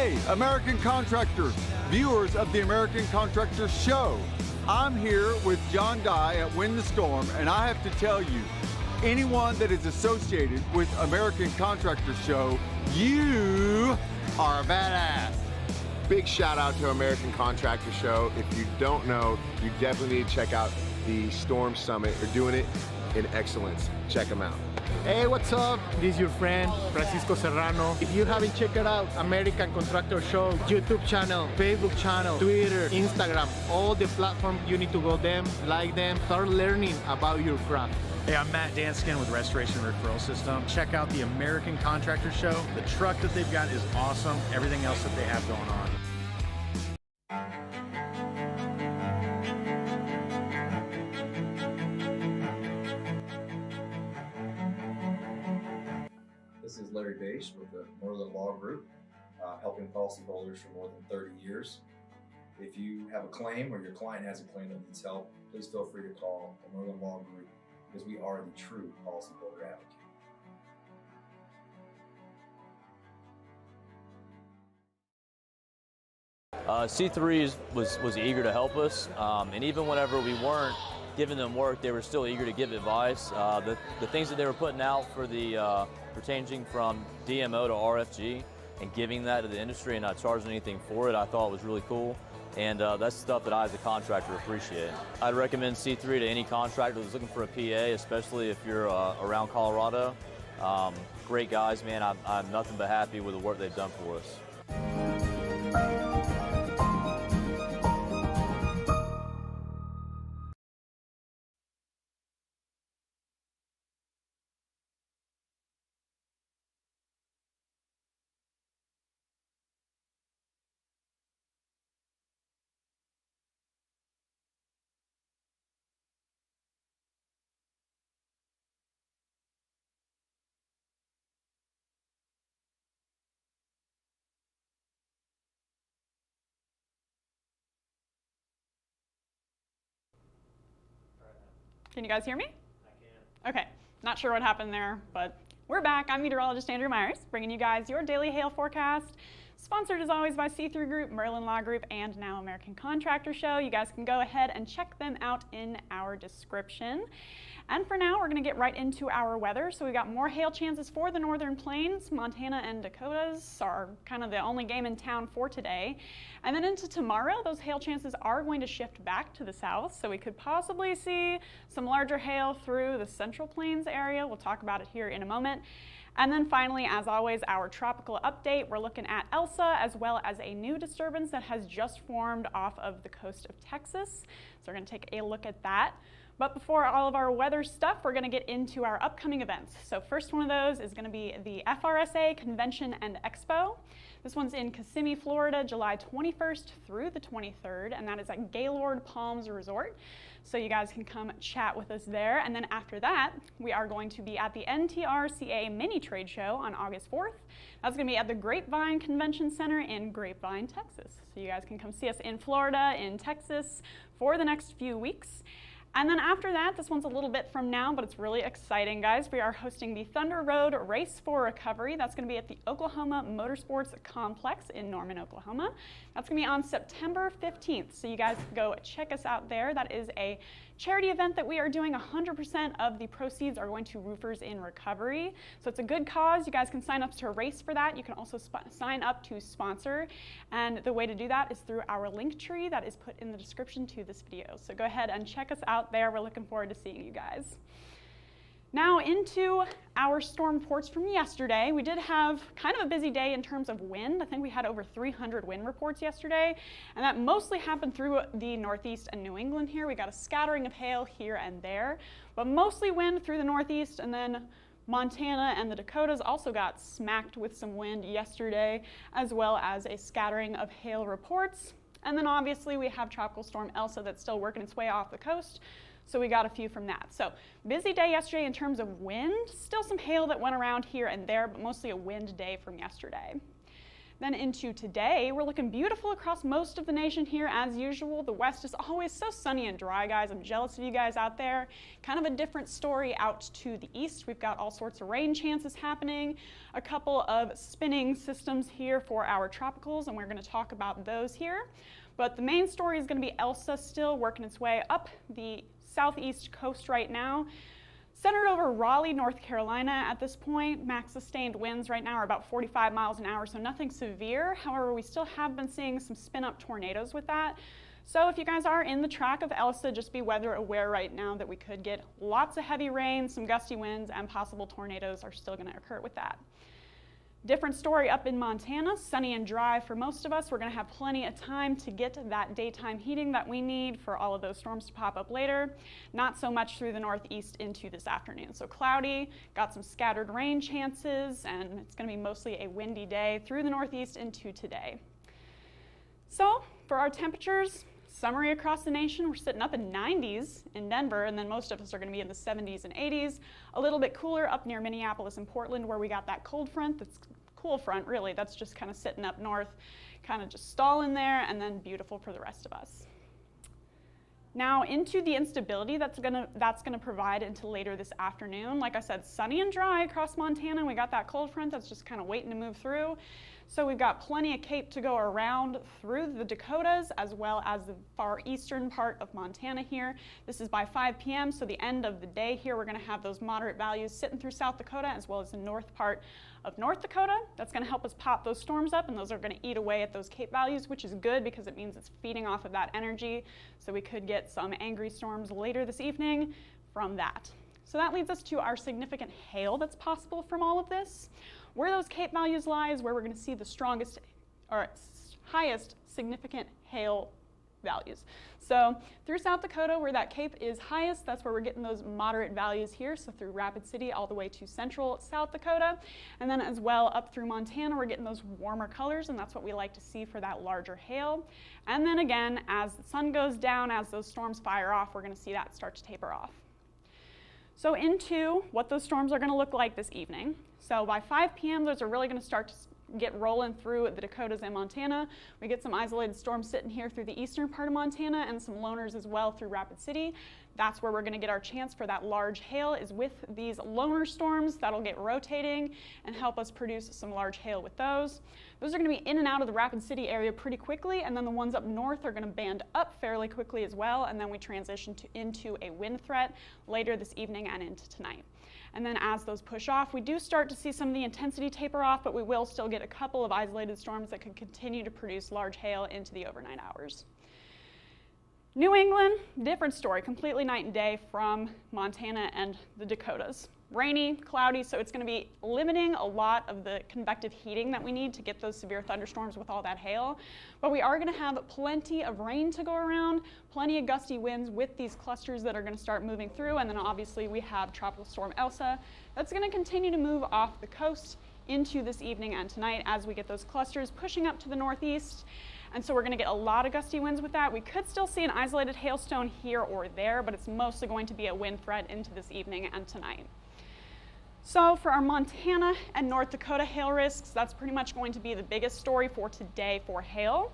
Hey, American contractors, viewers of the American Contractor Show. I'm here with John Dye at Win the Storm, and I have to tell you, anyone that is associated with American Contractor Show, you are a badass. Big shout out to American Contractor Show. If you don't know, you definitely need to check out the Storm Summit. They're doing it in excellence. Check them out. Hey, what's up? This is your friend, Francisco Serrano. If you haven't checked it out, American Contractor Show, YouTube channel, Facebook channel, Twitter, Instagram, all the platforms, you need to go them, like them, start learning about your craft. Hey, I'm Matt Danskin with Restoration Referral System. Check out the American Contractor Show. The truck that they've got is awesome. Everything else that they have going on. This is Larry Bache with the Merlin Law Group, helping policyholders for more than 30 years. If you have a claim or your client has a claim that needs help, please feel free to call the Merlin Law Group because we are the true policyholder advocate. C3 was eager to help us, and even whenever we weren't giving them work, they were still eager to give advice. The things that they were putting out for the pertaining from DMO to RFG and giving that to the industry and not charging anything for it, I thought was really cool. And that's stuff that I as a contractor appreciate. I'd recommend C3 to any contractor that's looking for a PA, especially if you're around Colorado. Great guys, man. I'm nothing but happy with the work they've done for us. Can you guys hear me? I can. Okay, not sure what happened there, but we're back. I'm meteorologist Andrew Myers, bringing you guys your daily hail forecast. Sponsored as always by C3 Group, Merlin Law Group, and now American Contractor Show. You guys can go ahead and check them out in our description. And for now, we're going to get right into our weather. So we got more hail chances for the northern plains. Montana and Dakotas are kind of the only game in town for today. And then into tomorrow, those hail chances are going to shift back to the south. So we could possibly see some larger hail through the central plains area. We'll talk about it here in a moment. And then finally, as always, our tropical update. We're looking at Elsa as well as a new disturbance that has just formed off of the coast of Texas. So we're going to take a look at that. But before all of our weather stuff, we're going to get into our upcoming events. So first one of those is going to be the FRSA Convention and Expo. This one's in Kissimmee, Florida, July 21st through the 23rd, and that is at Gaylord Palms Resort. So you guys can come chat with us there. And then after that, we are going to be at the NTRCA Mini Trade Show on August 4th. That's going to be at the Grapevine Convention Center in Grapevine, Texas. So you guys can come see us in Florida, in Texas for the next few weeks. And then after that, this one's a little bit from now, but it's really exciting, guys. We are hosting the Thunder Road Race for Recovery. That's going to be at the Oklahoma Motorsports Complex in Norman, Oklahoma. That's going to be on September 15th, so you guys go check us out there. That is a charity event that we are doing. 100% of the proceeds are going to Roofers in Recovery. So it's a good cause. You guys can sign up to race for that. You can also sign up to sponsor. And the way to do that is through our link tree that is put in the description to this video. So go ahead and check us out there. We're looking forward to seeing you guys. Now into our storm reports from yesterday. We did have kind of a busy day in terms of wind. I think we had over 300 wind reports yesterday, and that mostly happened through the Northeast and New England here. We got a scattering of hail here and there, but mostly wind through the Northeast, and then Montana and the Dakotas also got smacked with some wind yesterday, as well as a scattering of hail reports. And then obviously we have Tropical Storm Elsa that's still working its way off the coast. So we got a few from that. So busy day yesterday in terms of wind. Still some hail that went around here and there, but mostly a wind day from yesterday. Then into today, we're looking beautiful across most of the nation here as usual. The west is always so sunny and dry, guys. I'm jealous of you guys out there. Kind of a different story out to the east. We've got all sorts of rain chances happening, a couple of spinning systems here for our tropicals, and we're going to talk about those here. But the main story is going to be Elsa still working its way up the southeast coast right now. Centered over Raleigh, North Carolina at this point. Max sustained winds right now are about 45 miles an hour, so nothing severe. However, we still have been seeing some spin-up tornadoes with that. So if you guys are in the track of Elsa, just be weather aware right now that we could get lots of heavy rain, some gusty winds, and possible tornadoes are still going to occur with that. Different story up in Montana, sunny and dry for most of us. We're going to have plenty of time to get that daytime heating that we need for all of those storms to pop up later. Not so much through the northeast into this afternoon. So cloudy, got some scattered rain chances, and it's going to be mostly a windy day through the northeast into today. So for our temperatures, summary across the nation, we're sitting up in 90s in Denver, and then most of us are going to be in the 70s and 80s. A little bit cooler up near Minneapolis and Portland, where we got that cold front. That's cool front, really. That's just kind of sitting up north, kind of just stalling there, and then beautiful for the rest of us. Now into the instability that's gonna provide into later this afternoon. Like I said, sunny and dry across Montana. We got that cold front that's just kind of waiting to move through. So we've got plenty of cape to go around through the Dakotas as well as the far eastern part of Montana here. This is by 5 p.m. so the end of the day here we're going to have those moderate values sitting through South Dakota as well as the north part of North Dakota. That's going to help us pop those storms up, and those are going to eat away at those cape values, which is good because it means it's feeding off of that energy. So we could get some angry storms later this evening from that. So that leads us to our significant hail that's possible from all of this. Where those cape values lie is where we're going to see the strongest or highest significant hail values. So through South Dakota, where that cape is highest, that's where we're getting those moderate values here. So through Rapid City all the way to central South Dakota. And then as well up through Montana, we're getting those warmer colors, and that's what we like to see for that larger hail. And then again, as the sun goes down, as those storms fire off, we're going to see that start to taper off. So into what those storms are going to look like this evening. So by 5 p.m., those are really going to start to get rolling through the Dakotas and Montana. We get some isolated storms sitting here through the eastern part of Montana and some loners as well through Rapid City. That's where we're going to get our chance for that large hail, is with these loner storms that'll get rotating and help us produce some large hail with those. Those are going to be in and out of the Rapid City area pretty quickly, and then the ones up north are going to band up fairly quickly as well, and then we transition into a wind threat later this evening and into tonight. And then as those push off, we do start to see some of the intensity taper off, but we will still get a couple of isolated storms that could continue to produce large hail into the overnight hours. New England, different story, completely night and day from Montana and the Dakotas. Rainy, cloudy, so it's going to be limiting a lot of the convective heating that we need to get those severe thunderstorms with all that hail. But we are going to have plenty of rain to go around, plenty of gusty winds with these clusters that are going to start moving through, and then obviously we have Tropical Storm Elsa that's going to continue to move off the coast into this evening and tonight as we get those clusters pushing up to the northeast. And so we're going to get a lot of gusty winds with that. We could still see an isolated hailstone here or there, but it's mostly going to be a wind threat into this evening and tonight. So for our Montana and North Dakota hail risks, that's pretty much going to be the biggest story for today for hail.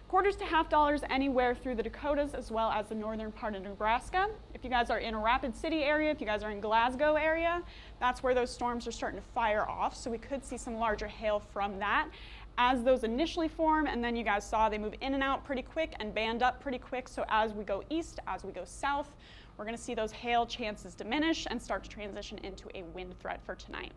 Quarters to $50 anywhere through the Dakotas as well as the northern part of Nebraska. If you guys are in a Rapid City area, if you guys are in Glasgow area, that's where those storms are starting to fire off. So we could see some larger hail from that as those initially form, and then you guys saw they move in and out pretty quick and band up pretty quick. So as we go east, as we go south, we're going to see those hail chances diminish and start to transition into a wind threat for tonight.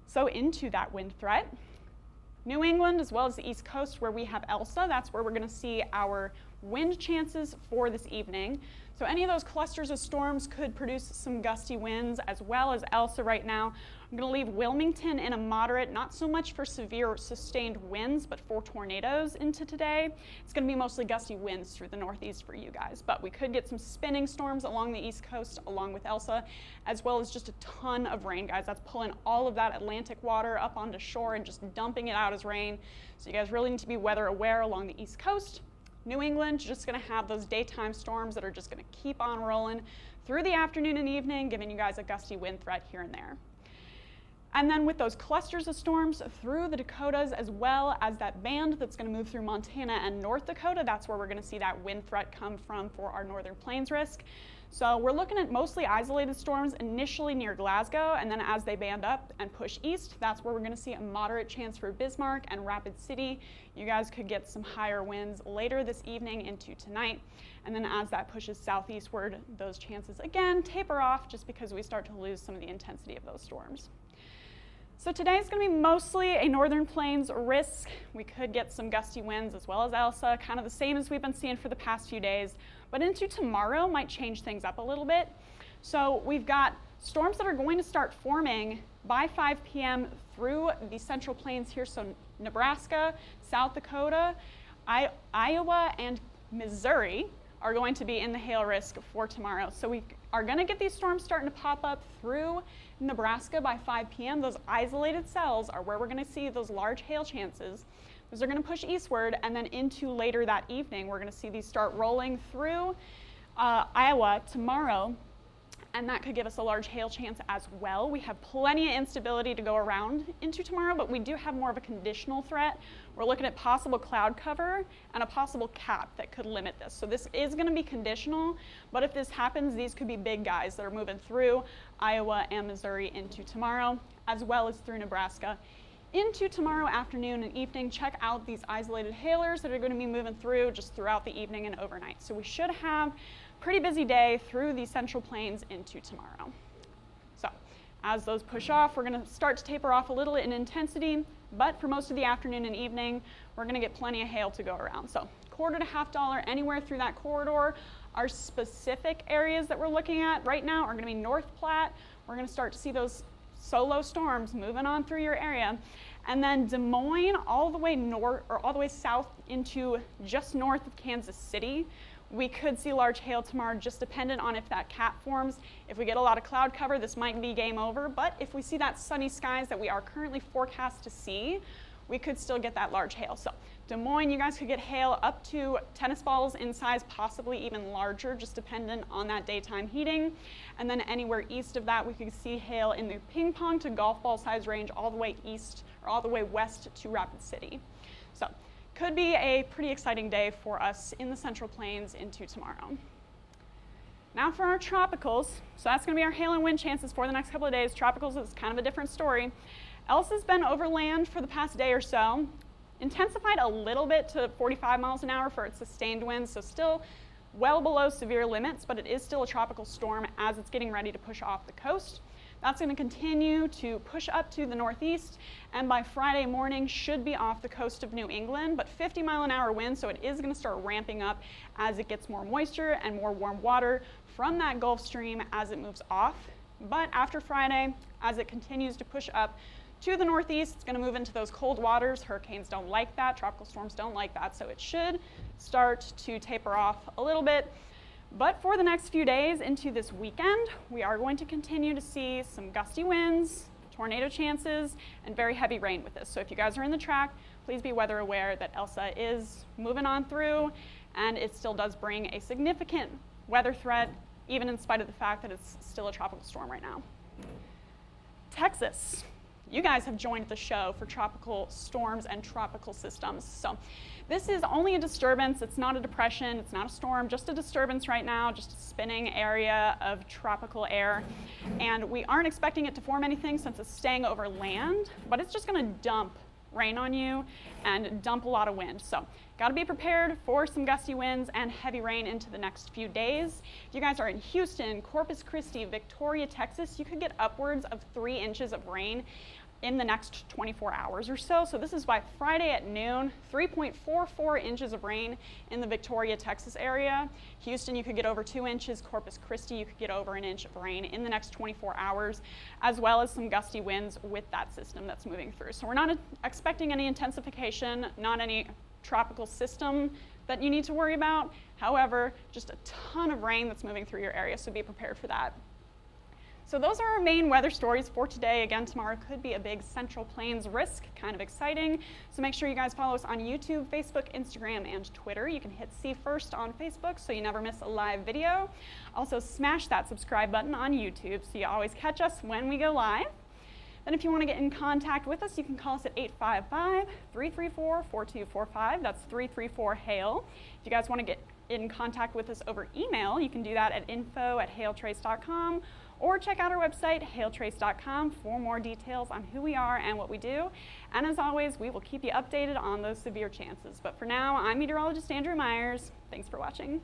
So into that wind threat, New England as well as the East Coast where we have Elsa, that's where we're going to see our wind chances for this evening. So any of those clusters of storms could produce some gusty winds as well as Elsa right now. I'm going to leave Wilmington in a moderate, not so much for severe sustained winds, but for tornadoes into today. It's going to be mostly gusty winds through the northeast for you guys, but we could get some spinning storms along the East Coast along with Elsa, as well as just a ton of rain, guys. That's pulling all of that Atlantic water up onto shore and just dumping it out as rain. So you guys really need to be weather aware along the East Coast. New England, just going to have those daytime storms that are just going to keep on rolling through the afternoon and evening, giving you guys a gusty wind threat here and there. And then with those clusters of storms through the Dakotas, as well as that band that's going to move through Montana and North Dakota, that's where we're going to see that wind threat come from for our northern plains risk. So we're looking at mostly isolated storms initially near Glasgow, and then as they band up and push east, that's where we're going to see a moderate chance for Bismarck and Rapid City. You guys could get some higher winds later this evening into tonight. And then as that pushes southeastward, those chances again taper off just because we start to lose some of the intensity of those storms. So today is going to be mostly a northern plains risk. We could get some gusty winds as well as Elsa, kind of the same as we've been seeing for the past few days. But into tomorrow might change things up a little bit. So we've got storms that are going to start forming by 5 p.m. through the central plains here. So Nebraska, South Dakota, Iowa, and Missouri are going to be in the hail risk for tomorrow. So we are going to get these storms starting to pop up through Nebraska by 5 p.m. Those isolated cells are where we're going to see those large hail chances. Those are going to push eastward, and then into later that evening, we're going to see these start rolling through Iowa tomorrow, and that could give us a large hail chance as well. We have plenty of instability to go around into tomorrow, but we do have more of a conditional threat. We're looking at possible cloud cover and a possible cap that could limit this. So this is going to be conditional, but if this happens, these could be big guys that are moving through Iowa and Missouri into tomorrow, as well as through Nebraska. Into tomorrow afternoon and evening, check out these isolated hailers that are going to be moving through just throughout the evening and overnight. So we should have a pretty busy day through the central plains into tomorrow. So as those push off, we're going to start to taper off a little in intensity, but for most of the afternoon and evening, we're going to get plenty of hail to go around. So $1 to $50 anywhere through that corridor. Our specific areas that we're looking at right now are going to be North Platte. We're going to start to see those solo storms moving on through your area, and then Des Moines all the way north or all the way south into just north of Kansas City. We could see large hail tomorrow, just dependent on if that cap forms. If we get a lot of cloud cover, this might be game over, but if we see that sunny skies that we are currently forecast to see, we could still get that large hail. So Des Moines, you guys could get hail up to tennis balls in size, possibly even larger, just dependent on that daytime heating. And then anywhere east of that, we could see hail in the ping pong to golf ball size range all the way east or all the way west to Rapid City. So could be a pretty exciting day for us in the Central Plains into tomorrow. Now for our tropicals. So that's going to be our hail and wind chances for the next couple of days. Tropicals is kind of a different story. Elsa's been over land for the past day or so, intensified a little bit to 45 miles an hour for its sustained winds, so still well below severe limits, but it is still a tropical storm as it's getting ready to push off the coast. That's going to continue to push up to the northeast, and by Friday morning should be off the coast of New England, but 50-mile-an-hour winds, so it is going to start ramping up as it gets more moisture and more warm water from that Gulf Stream as it moves off. But after Friday, as it continues to push up to the northeast, it's going to move into those cold waters. Hurricanes don't like that. Tropical storms don't like that. So it should start to taper off a little bit. But for the next few days into this weekend, we are going to continue to see some gusty winds, tornado chances, and very heavy rain with this. So if you guys are in the track, please be weather aware that Elsa is moving on through, and it still does bring a significant weather threat, even in spite of the fact that it's still a tropical storm right now. Texas. You guys have joined the show for tropical storms and tropical systems. So this is only a disturbance. It's not a depression. It's not a storm, just a disturbance right now, just a spinning area of tropical air. And we aren't expecting it to form anything since it's staying over land, but it's just going to dump rain on you and dump a lot of wind. So got to be prepared for some gusty winds and heavy rain into the next few days. If you guys are in Houston, Corpus Christi, Victoria, Texas, you could get upwards of 3 inches of rain in the next 24 hours or so. So this is by Friday at noon, 3.44 inches of rain in the Victoria, Texas area. Houston, you could get over 2 inches. Corpus Christi, you could get over 1 inch of rain in the next 24 hours, as well as some gusty winds with that system that's moving through. So we're not expecting any intensification, not any tropical system that you need to worry about. However, just a ton of rain that's moving through your area, so be prepared for that. So those are our main weather stories for today. Again, tomorrow could be a big Central Plains risk, kind of exciting. So make sure you guys follow us on YouTube, Facebook, Instagram, and Twitter. You can hit See First on Facebook so you never miss a live video. Also smash that subscribe button on YouTube so you always catch us when we go live. Then if you want to get in contact with us, you can call us at 855-334-4245. That's 334-HAIL. If you guys want to get in contact with us over email, you can do that at info@hailtrace.com, or check out our website, hailtrace.com, for more details on who we are and what we do. And as always, we will keep you updated on those severe chances. But for now, I'm meteorologist Andrew Myers. Thanks for watching.